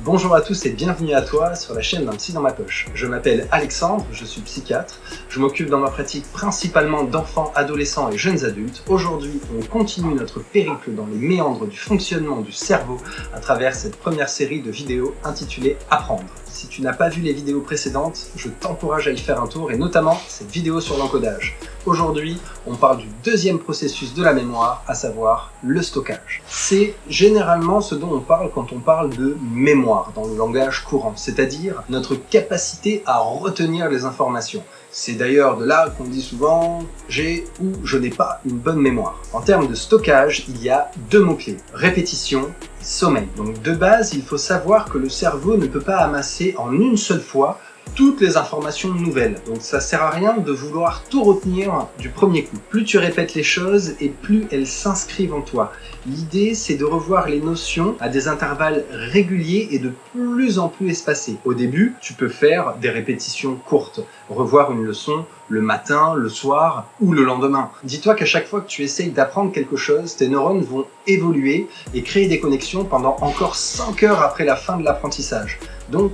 Bonjour à tous et bienvenue à toi sur la chaîne d'un psy dans ma poche. Je m'appelle Alexandre, je suis psychiatre. Je m'occupe dans ma pratique principalement d'enfants, adolescents et jeunes adultes. Aujourd'hui, on continue notre périple dans les méandres du fonctionnement du cerveau à travers cette première série de vidéos intitulée Apprendre. Si tu n'as pas vu les vidéos précédentes, je t'encourage à y faire un tour et notamment cette vidéo sur l'encodage. Aujourd'hui, on parle du deuxième processus de la mémoire, à savoir le stockage. C'est généralement ce dont on parle quand on parle de mémoire dans le langage courant, c'est-à-dire notre capacité à retenir les informations. C'est d'ailleurs de là qu'on dit souvent « j'ai » ou « je n'ai pas une bonne mémoire ». En termes de stockage, il y a deux mots-clés, répétition et sommeil. Donc de base, il faut savoir que le cerveau ne peut pas amasser en une seule fois toutes les informations nouvelles. Donc ça sert à rien de vouloir tout retenir du premier coup. Plus tu répètes les choses et plus elles s'inscrivent en toi. L'idée, c'est de revoir les notions à des intervalles réguliers et de plus en plus espacés. Au début, tu peux faire des répétitions courtes, revoir une leçon le matin, le soir ou le lendemain. Dis-toi qu'à chaque fois que tu essayes d'apprendre quelque chose, tes neurones vont évoluer et créer des connexions pendant encore 5 heures après la fin de l'apprentissage. Donc,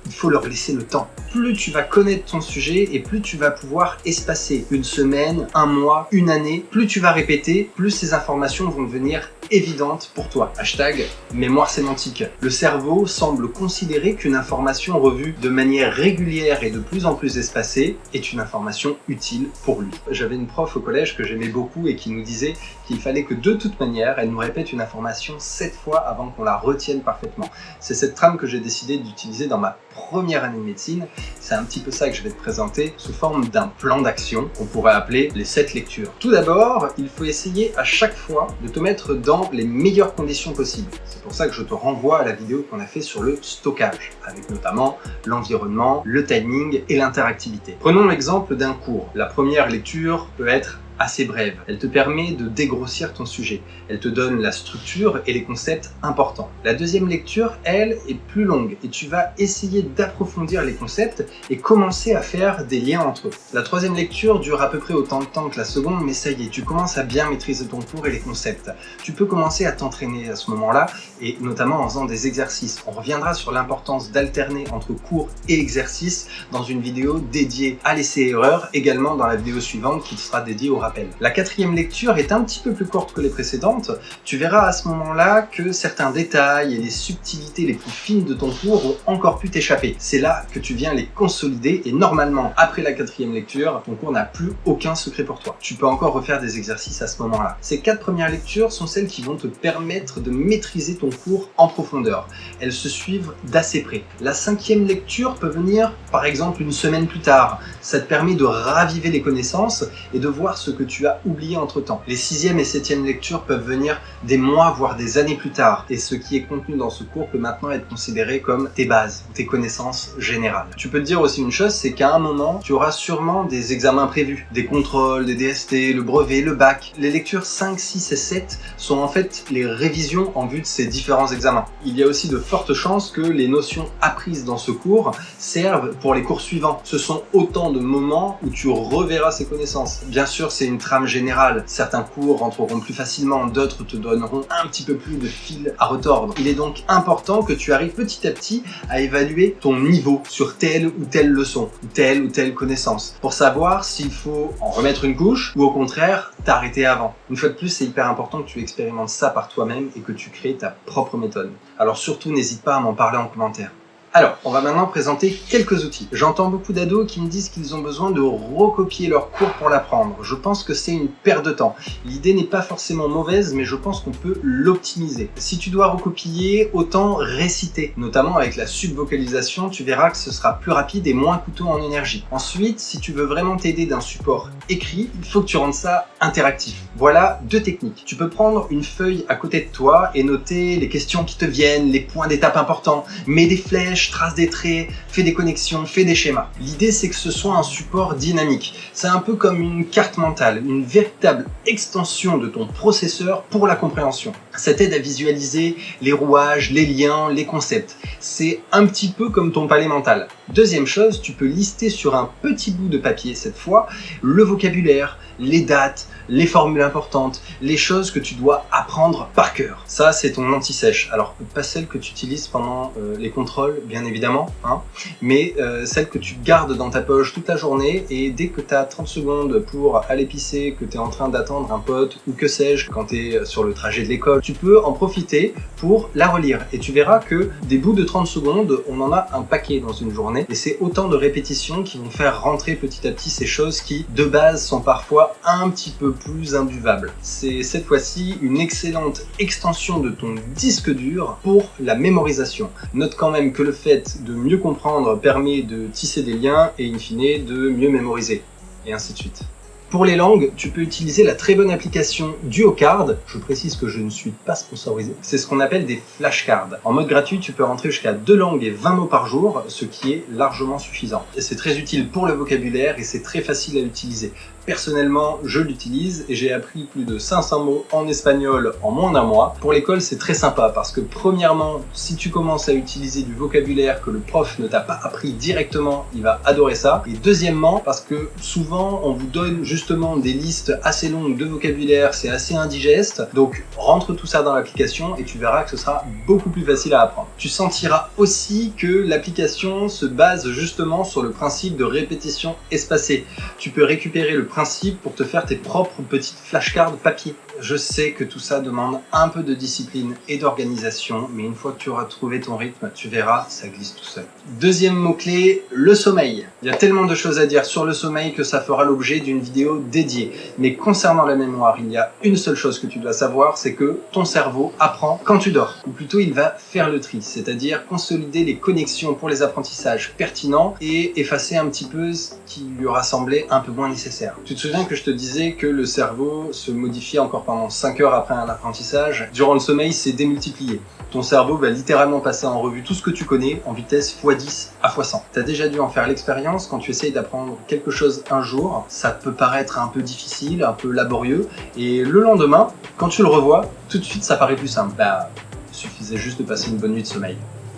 il faut leur laisser le temps. Plus tu vas connaître ton sujet et plus tu vas pouvoir espacer une semaine, un mois, une année, plus tu vas répéter, plus ces informations vont devenir évidentes pour toi. Hashtag mémoire sémantique. Le cerveau semble considérer qu'une information revue de manière régulière et de plus en plus espacée est une information utile pour lui. J'avais une prof au collège que j'aimais beaucoup et qui nous disait qu'il fallait que de toute manière, elle nous répète une information 7 fois avant qu'on la retienne parfaitement. C'est cette trame que j'ai décidé d'utiliser dans ma première année de médecine. C'est un petit peu ça que je vais te présenter sous forme d'un plan d'action qu'on pourrait appeler les 7 lectures. Tout d'abord, il faut essayer à chaque fois de te mettre dans les meilleures conditions possibles. C'est pour ça que je te renvoie à la vidéo qu'on a fait sur le stockage, avec notamment l'environnement, le timing et l'interactivité. Prenons l'exemple d'un cours. La première lecture peut être assez brève. Elle te permet de dégrossir ton sujet. Elle te donne la structure et les concepts importants. La deuxième lecture, elle, est plus longue et tu vas essayer d'approfondir les concepts et commencer à faire des liens entre eux. La troisième lecture dure à peu près autant de temps que la seconde, mais ça y est, tu commences à bien maîtriser ton cours et les concepts. Tu peux commencer à t'entraîner à ce moment-là et notamment en faisant des exercices. On reviendra sur l'importance d'alterner entre cours et exercices dans une vidéo dédiée à l'essai-erreur, également dans la vidéo suivante qui sera dédiée au rappel. La quatrième lecture est un petit peu plus courte que les précédentes. Tu verras à ce moment-là que certains détails et les subtilités les plus fines de ton cours ont encore pu t'échapper. C'est là que tu viens les consolider et normalement, après la quatrième lecture, ton cours n'a plus aucun secret pour toi. Tu peux encore refaire des exercices à ce moment-là. Ces 4 premières lectures sont celles qui vont te permettre de maîtriser ton cours en profondeur. Elles se suivent d'assez près. La 5e lecture peut venir, par exemple, une semaine plus tard. Ça te permet de raviver les connaissances et de voir ce que tu as oublié entre-temps. Les 6e et 7e lectures peuvent venir des mois, voire des années plus tard. Et ce qui est contenu dans ce cours peut maintenant être considéré comme tes bases, tes connaissances générales. Tu peux te dire aussi une chose, c'est qu'à un moment, tu auras sûrement des examens prévus, des contrôles, des DST, le brevet, le bac. Les lectures 5, 6 et 7 sont en fait les révisions en vue de ces différents examens. Il y a aussi de fortes chances que les notions apprises dans ce cours servent pour les cours suivants. Ce sont autant de moments où tu reverras ces connaissances. Bien sûr, c'est une trame générale. Certains cours rentreront plus facilement, d'autres te donneront un petit peu plus de fil à retordre. Il est donc important que tu arrives petit à petit à évaluer ton niveau sur telle ou telle leçon, ou telle connaissance, pour savoir s'il faut en remettre une couche ou au contraire t'arrêter avant. Une fois de plus, c'est hyper important que tu expérimentes ça par toi-même et que tu crées ta propre méthode. Alors surtout, n'hésite pas à m'en parler en commentaire. Alors, on va maintenant présenter quelques outils. J'entends beaucoup d'ados qui me disent qu'ils ont besoin de recopier leur cours pour l'apprendre. Je pense que c'est une perte de temps. L'idée n'est pas forcément mauvaise, mais je pense qu'on peut l'optimiser. Si tu dois recopier, autant réciter. Notamment avec la subvocalisation, tu verras que ce sera plus rapide et moins coûteux en énergie. Ensuite, si tu veux vraiment t'aider d'un support écrit, il faut que tu rendes ça interactif. Voilà 2 techniques. Tu peux prendre une feuille à côté de toi et noter les questions qui te viennent, les points d'étape importants, mets des flèches, trace des traits, fais des connexions, fais des schémas. L'idée, c'est que ce soit un support dynamique. C'est un peu comme une carte mentale, une véritable extension de ton processeur pour la compréhension. Ça t'aide à visualiser les rouages, les liens, les concepts. C'est un petit peu comme ton palais mental. Deuxième chose, tu peux lister sur un petit bout de papier cette fois le vocabulaire, les dates, les formules importantes, les choses que tu dois apprendre par cœur. Ça, c'est ton anti-sèche. Alors, pas celle que tu utilises pendant les contrôles, bien évidemment, hein, mais celle que tu gardes dans ta poche toute la journée et dès que tu as 30 secondes pour aller pisser, que tu es en train d'attendre un pote ou que sais-je, quand tu es sur le trajet de l'école, tu peux en profiter pour la relire. Et tu verras que des bouts de 30 secondes, on en a un paquet dans une journée. Et c'est autant de répétitions qui vont faire rentrer petit à petit ces choses qui, de base, sont parfois un petit peu plus imbuvables. C'est cette fois-ci une excellente extension de ton disque dur pour la mémorisation. Note quand même que le fait de mieux comprendre permet de tisser des liens et in fine de mieux mémoriser. Et ainsi de suite. Pour les langues, tu peux utiliser la très bonne application DuoCard. Je précise que je ne suis pas sponsorisé. C'est ce qu'on appelle des flashcards. En mode gratuit, tu peux rentrer jusqu'à 2 langues et 20 mots par jour, ce qui est largement suffisant. Et c'est très utile pour le vocabulaire et c'est très facile à utiliser. Personnellement, je l'utilise et j'ai appris plus de 500 mots en espagnol en moins d'un mois. Pour l'école, c'est très sympa parce que premièrement, si tu commences à utiliser du vocabulaire que le prof ne t'a pas appris directement, il va adorer ça. Et deuxièmement, parce que souvent, on vous donne justement des listes assez longues de vocabulaire, c'est assez indigeste. Donc, rentre tout ça dans l'application et tu verras que ce sera beaucoup plus facile à apprendre. Tu sentiras aussi que l'application se base justement sur le principe de répétition espacée. Tu peux récupérer le principe pour te faire tes propres petites flashcards papier. Je sais que tout ça demande un peu de discipline et d'organisation, mais une fois que tu auras trouvé ton rythme, tu verras, ça glisse tout seul. Deuxième mot-clé, le sommeil. Il y a tellement de choses à dire sur le sommeil que ça fera l'objet d'une vidéo dédiée. Mais concernant la mémoire, il y a une seule chose que tu dois savoir, c'est que ton cerveau apprend quand tu dors. Ou plutôt, il va faire le tri, c'est-à-dire consolider les connexions pour les apprentissages pertinents et effacer un petit peu ce qui lui aura semblé un peu moins nécessaire. Tu te souviens que je te disais que le cerveau se modifie encore pendant 5 heures après un apprentissage. Durant le sommeil, c'est démultiplié. Ton cerveau va littéralement passer en revue tout ce que tu connais en vitesse x10 à x100. Tu as déjà dû en faire l'expérience quand tu essayes d'apprendre quelque chose un jour. Ça peut paraître un peu difficile, un peu laborieux. Et le lendemain, quand tu le revois, tout de suite ça paraît plus simple. Il suffisait juste de passer une bonne nuit de sommeil.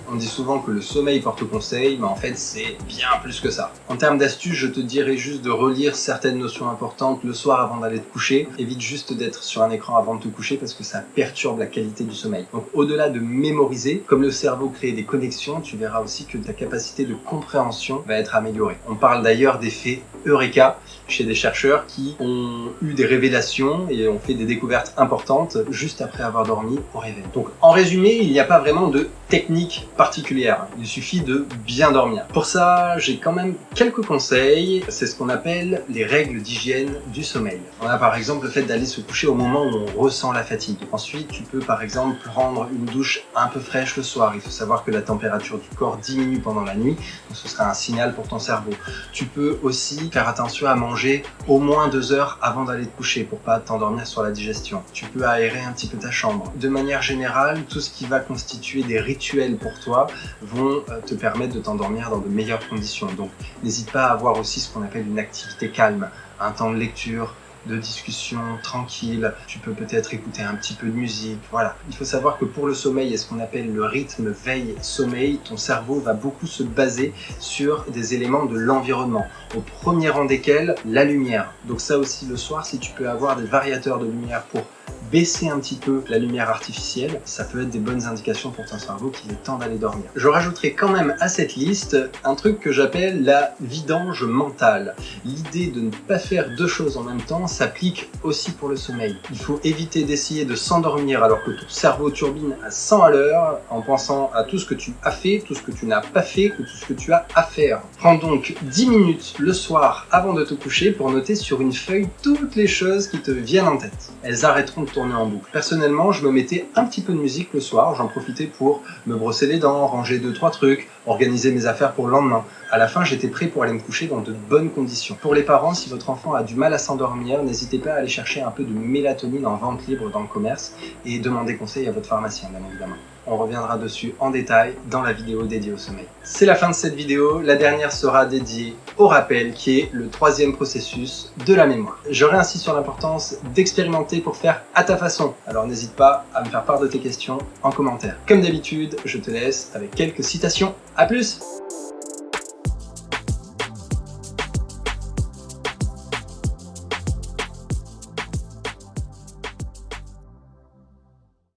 On dit souvent que le sommeil porte conseil, mais en fait c'est bien plus que ça. En termes d'astuces, je te dirais juste de relire certaines notions importantes le soir avant d'aller te coucher. Évite juste d'être sur un écran avant de te coucher parce que ça perturbe la qualité du sommeil. Donc au-delà de mémoriser, comme le cerveau crée des connexions, tu verras aussi que ta capacité de compréhension va être améliorée. On parle d'ailleurs d'effet Eureka chez des chercheurs qui ont eu des révélations et ont fait des découvertes importantes juste après avoir dormi au réveil. Donc en résumé, il n'y a pas vraiment de technique particulière. Il suffit de bien dormir. Pour ça, j'ai quand même quelques conseils. C'est ce qu'on appelle les règles d'hygiène du sommeil. On a par exemple le fait d'aller se coucher au moment où on ressent la fatigue. Ensuite, tu peux par exemple prendre une douche un peu fraîche le soir. Il faut savoir que la température du corps diminue pendant la nuit, donc ce sera un signal pour ton cerveau. Tu peux aussi faire attention à manger au moins 2 heures avant d'aller te coucher pour pas t'endormir sur la digestion. Tu peux aérer un petit peu ta chambre. De manière générale, tout ce qui va constituer des rituels pour toi vont te permettre de t'endormir dans de meilleures conditions. Donc n'hésite pas à avoir aussi ce qu'on appelle une activité calme, un temps de lecture, de discussion tranquille, tu peux peut-être écouter un petit peu de musique, voilà. Il faut savoir que pour le sommeil et ce qu'on appelle le rythme veille-sommeil, ton cerveau va beaucoup se baser sur des éléments de l'environnement, au premier rang desquels la lumière. Donc ça aussi le soir, si tu peux avoir des variateurs de lumière pour baisser un petit peu la lumière artificielle, ça peut être des bonnes indications pour ton cerveau qu'il est temps d'aller dormir. Je rajouterai quand même à cette liste un truc que j'appelle la vidange mentale. L'idée de ne pas faire 2 choses en même temps s'applique aussi pour le sommeil. Il faut éviter d'essayer de s'endormir alors que ton cerveau turbine à 100 à l'heure en pensant à tout ce que tu as fait, tout ce que tu n'as pas fait, ou tout ce que tu as à faire. Prends donc 10 minutes le soir avant de te coucher pour noter sur une feuille toutes les choses qui te viennent en tête. Elles arrêteront de tourner en boucle. Personnellement, je me mettais un petit peu de musique le soir, j'en profitais pour me brosser les dents, ranger 2-3 trucs, organiser mes affaires pour le lendemain. À la fin, j'étais prêt pour aller me coucher dans de bonnes conditions. Pour les parents, si votre enfant a du mal à s'endormir, n'hésitez pas à aller chercher un peu de mélatonine en vente libre dans le commerce et demandez conseil à votre pharmacien, bien évidemment. On reviendra dessus en détail dans la vidéo dédiée au sommeil. C'est la fin de cette vidéo, la dernière sera dédiée au rappel qui est le 3e processus de la mémoire. Je réinsiste sur l'importance d'expérimenter pour faire à ta façon. Alors n'hésite pas à me faire part de tes questions en commentaire. Comme d'habitude, je te laisse avec quelques citations. À plus!